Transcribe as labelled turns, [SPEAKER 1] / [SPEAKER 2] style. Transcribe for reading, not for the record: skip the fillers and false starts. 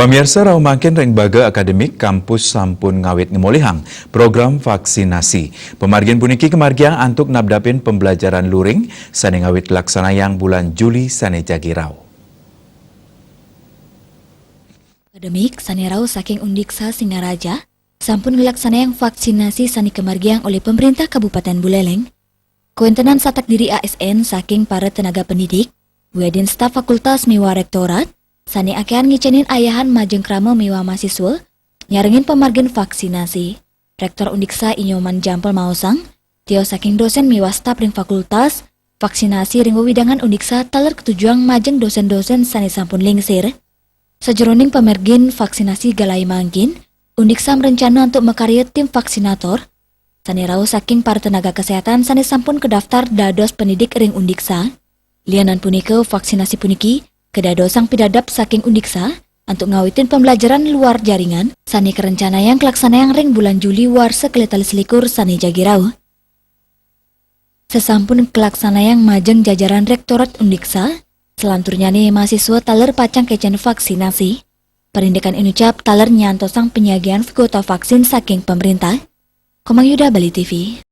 [SPEAKER 1] Pemirsa makin ring baga akademik kampus sampun ngawit ngemolihang program vaksinasi. Pemargin puniki kemargian antuk nabdapin pembelajaran luring sane ngawit laksanayang bulan Juli sane jagirau.
[SPEAKER 2] Akademik sane rau saking Undiksa Singaraja sampun ngelaksanayang vaksinasi sani kemargian oleh pemerintah Kabupaten Buleleng. Kuentenan satak diri ASN saking para tenaga pendidik, wedin staf fakultas miwa rektorat, sani akean ngicenin ayahan majeng krama miwa mahasiswa, nyarengin pemargin vaksinasi. Rektor Undiksa Inyoman Jampel Maosang, tio saking dosen miwa staf ring fakultas, vaksinasi ring wewidangan Undiksa taler ketujuan majeng dosen-dosen sani sampun lingsir. Sejeroning pemergin vaksinasi galai mangkin, Undiksa merencana untuk mekarya tim vaksinator, sani rau saking para tenaga kesehatan sani sampun kedaftar dados pendidik ring Undiksa. Lianan punika vaksinasi puniki kedadosang pidadap saking Undiksa untuk ngawitin pembelajaran luar jaringan sani kerencana yang kelaksanaan ring bulan Juli war sekelital selikur sani jagirau. Sesampun kelaksanaan yang majeng jajaran rektorat Undiksa, selanturnya nih mahasiswa taler pacang kecen vaksinasi. Perindekan inucap taler nyantosang penyagian kuota vaksin saking pemerintah. Komang Yuda, Bali TV.